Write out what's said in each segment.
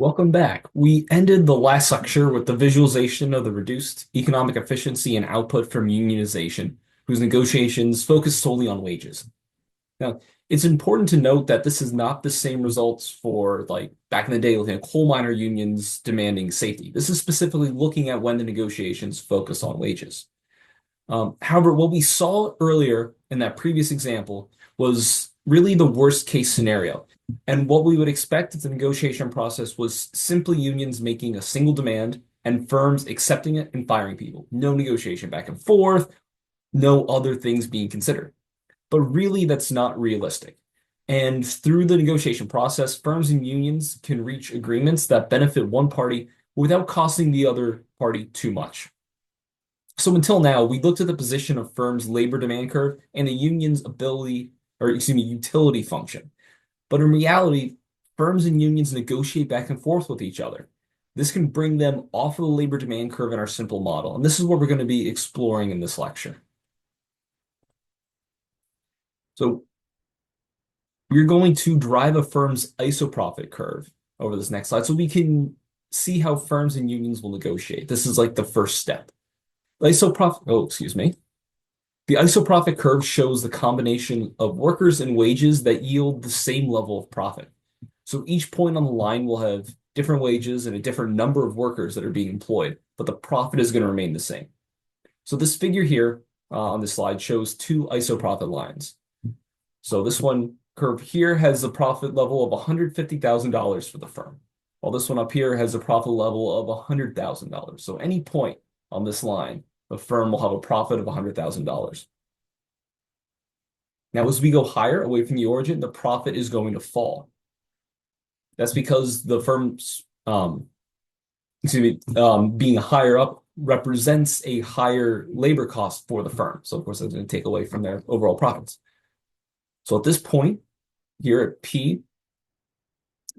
Welcome back. We ended the last lecture with the visualization of the reduced economic efficiency and output from unionization, whose negotiations focus solely on wages. Now, it's important to note that this is not the same results for, like, back in the day, looking at coal miner unions demanding safety. This is specifically looking at when the negotiations focus on wages. However, what we saw earlier in that previous example was really the worst case scenario. And what we would expect if the negotiation process was simply unions making a single demand and firms accepting it and firing people. No negotiation back and forth, no other things being considered. But really, that's not realistic. And through the negotiation process, firms and unions can reach agreements that benefit one party without costing the other party too much. So until now, we looked at the position of firms' labor demand curve and the union's ability, or excuse me, utility function. But in reality, firms and unions negotiate back and forth with each other. This can bring them off of the labor demand curve in our simple model. And this is what we're going to be exploring in this lecture. So we're going to drive a firm's isoprofit curve over this next slide so we can see how firms and unions will negotiate. This is like the first step. Excuse me. The isoprofit curve shows the combination of workers and wages that yield the same level of profit. So each point on the line will have different wages and a different number of workers that are being employed, but the profit is going to remain the same. So this figure here on this slide shows two isoprofit lines. So this one curve here has a profit level of $150,000 for the firm, while this one up here has a profit level of $100,000. So any point on this line, the firm will have a profit of $100,000. Now, as we go higher away from the origin, the profit is going to fall. That's because the firm's, being higher up represents a higher labor cost for the firm. So, of course, that's going to take away from their overall profits. So, at this point, here at P,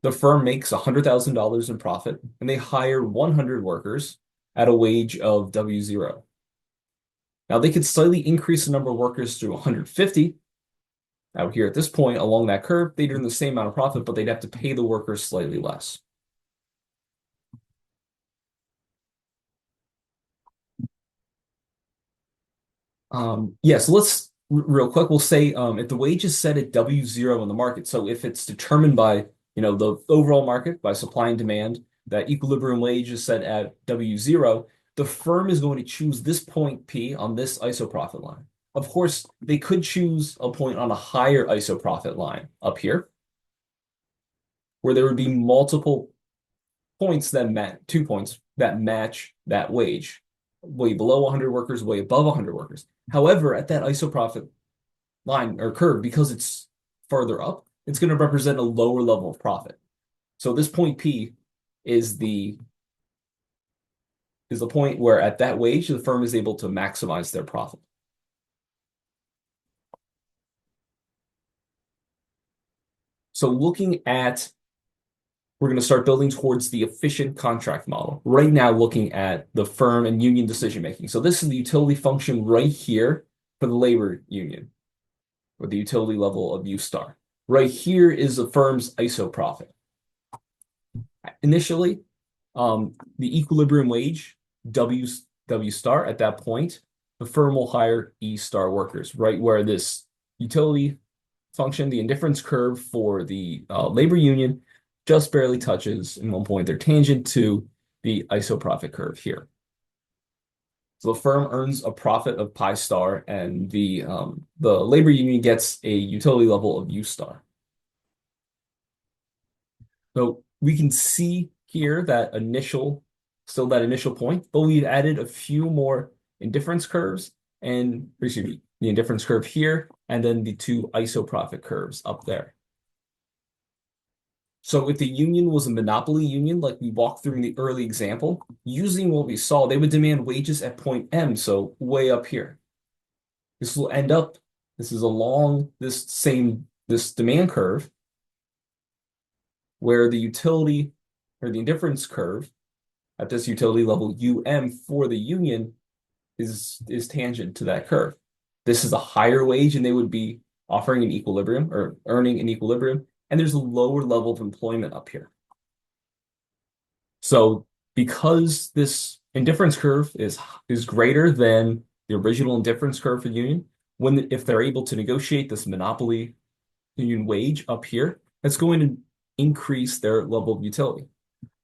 the firm makes $100,000 in profit, and they hire 100 workers at a wage of W0. Now, they could slightly increase the number of workers to 150. Out here at this point along that curve, they'd earn the same amount of profit, but they'd have to pay the workers slightly less. So let's real quick, we'll say if the wage is set at W0 in the market, so if it's determined by, the overall market, by supply and demand, that equilibrium wage is set at W0, the firm is going to choose this point P on this isoprofit line. Of course, they could choose a point on a higher isoprofit line up here, where there would be multiple points that match, 2 points that match that wage, way below 100 workers, way above 100 workers. However, at that isoprofit line or curve, because it's farther up, it's going to represent a lower level of profit. So this point P is the point where at that wage, the firm is able to maximize their profit. So we're going to start building towards the efficient contract model. Right now, looking at the firm and union decision making. So this is the utility function right here for the labor union, or the utility level of U star. Right here is the firm's ISO profit. Initially, the equilibrium wage, W star, at that point, the firm will hire E star workers, right where this utility function, the indifference curve for the labor union, just barely touches in one point their tangent to the isoprofit curve here. So the firm earns a profit of pi star, and the labor union gets a utility level of U star. So we can see here that initial point, but we've added a few more indifference curves and, excuse me, the indifference curve here, and then the two isoprofit curves up there. So if the union was a monopoly union, like we walked through in the early example, using what we saw, they would demand wages at point M, so way up here. This will end up, this is along this demand curve, where the utility, or the indifference curve, at this utility level UM for the union is tangent to that curve. This is a higher wage, and they would be offering an equilibrium or earning an equilibrium. And there's a lower level of employment up here. So because this indifference curve is greater than the original indifference curve for the union, if they're able to negotiate this monopoly union wage up here, that's going to increase their level of utility.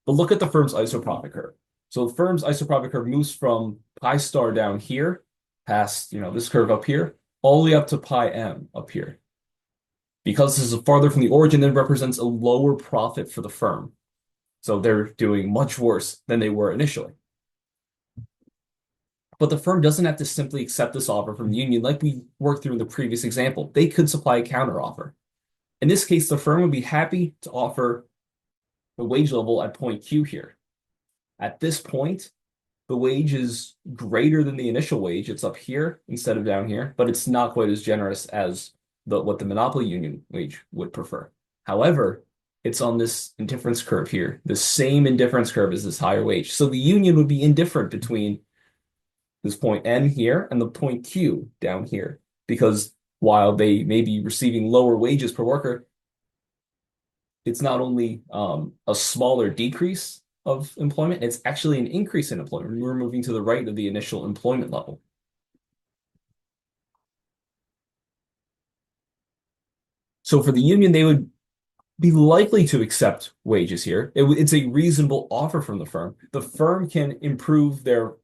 But look at the firm's isoprofic curve. So the firm's isoprofic curve moves from pi star down here, past this curve up here, all the way up to pi m up here. Because this is farther from the origin, it represents a lower profit for the firm. So they're doing much worse than they were initially. But the firm doesn't have to simply accept this offer from the union like we worked through in the previous example. They could supply a counteroffer. In this case, the firm would be happy to offer the wage level at point Q here. At this point, the wage is greater than the initial wage. It's up here instead of down here, but it's not quite as generous as what the monopoly union wage would prefer. However, it's on this indifference curve here, the same indifference curve as this higher wage. So the union would be indifferent between this point M here and the point Q down here, because while they may be receiving lower wages per worker, it's not only a smaller decrease of employment, it's actually an increase in employment. We're moving to the right of the initial employment level. So for the union, they would be likely to accept wages here. It's a reasonable offer from the firm. The firm can improve their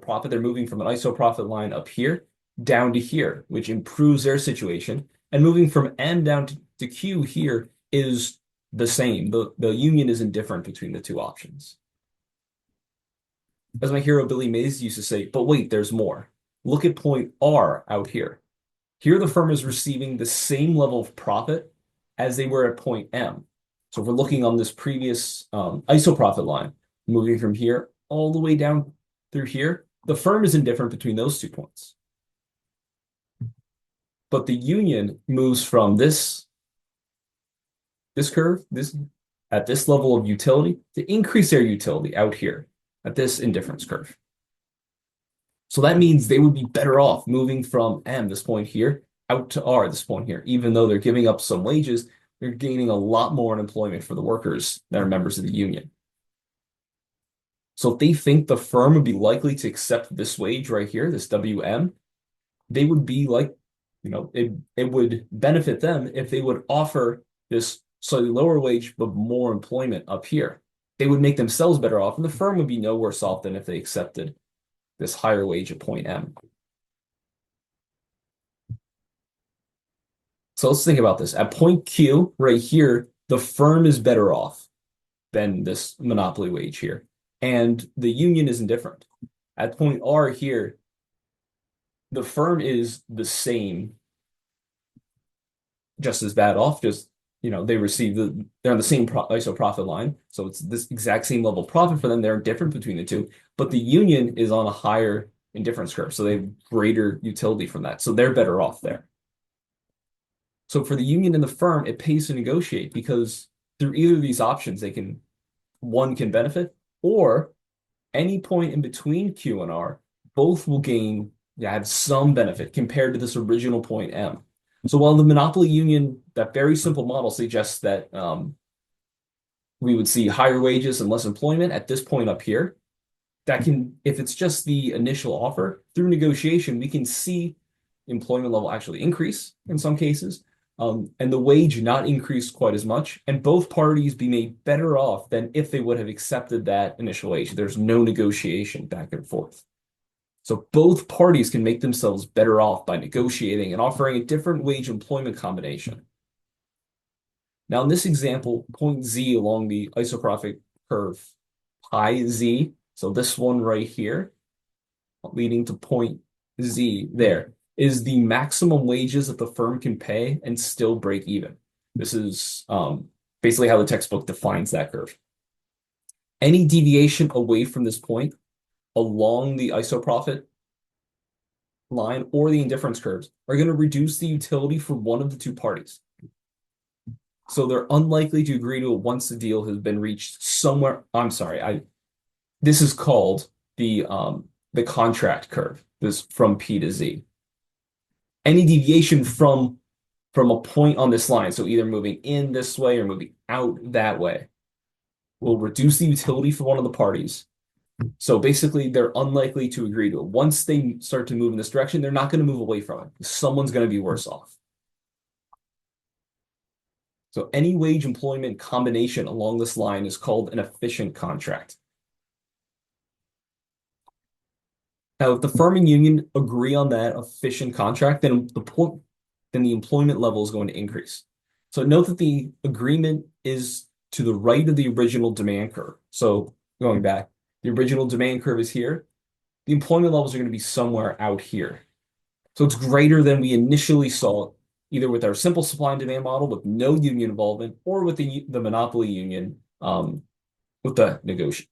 profit. They're moving from an ISO profit line up here down to here, which improves their situation. And moving from M down to Q here is the same. The union is indifferent between the two options. As my hero Billy Mays used to say, but wait, there's more. Look at point R out here. Here the firm is receiving the same level of profit as they were at point M. So if we're looking on this previous ISO profit line, moving from here all the way down through here, the firm is indifferent between those 2 points. But the union moves from this curve, at this level of utility, to increase their utility out here at this indifference curve. So that means they would be better off moving from M, this point here, out to R, this point here. Even though they're giving up some wages, they're gaining a lot more in employment for the workers that are members of the union. So if they think the firm would be likely to accept this wage right here, this WM, they would be like, it would benefit them if they would offer this slightly lower wage, but more employment up here. They would make themselves better off, and the firm would be no worse off than if they accepted this higher wage at point M. So let's think about this. At point Q, right here, the firm is better off than this monopoly wage here, and the union is indifferent. At point R here, the firm is the same, just as bad off, they receive they're on the same ISO profit line, so it's this exact same level of profit for them. They're different between the two, but the union is on a higher indifference curve, so they have greater utility from that, so they're better off there. So for the union and the firm, it pays to negotiate because through either of these options, one can benefit, or any point in between Q and R, both will have some benefit compared to this original point M. So while the monopoly union, that very simple model suggests that we would see higher wages and less employment at this point up here, if it's just the initial offer, through negotiation, we can see employment level actually increase in some cases, and the wage not increase quite as much, and both parties be made better off than if they would have accepted that initial wage. There's no negotiation back and forth. So both parties can make themselves better off by negotiating and offering a different wage employment combination. Now, in this example, point Z along the isoprofit curve, pi Z, so this one right here, leading to point Z there, is the maximum wages that the firm can pay and still break even. This is basically how the textbook defines that curve. Any deviation away from this point along the isoprofit line or the indifference curves are going to reduce the utility for one of the two parties. So they're unlikely to agree to it once the deal has been reached somewhere. I'm sorry, this is called the contract curve, this from P to Z. Any deviation from a point on this line, so either moving in this way or moving out that way, will reduce the utility for one of the parties. So basically, they're unlikely to agree to it. Once they start to move in this direction, they're not going to move away from it. Someone's going to be worse off. So any wage employment combination along this line is called an efficient contract. Now, if the firm and union agree on that efficient contract, then the employment level is going to increase. So note that the agreement is to the right of the original demand curve. So going back, the original demand curve is here. The employment levels are going to be somewhere out here. So it's greater than we initially saw, either with our simple supply and demand model with no union involvement or with the monopoly union with the negotiation.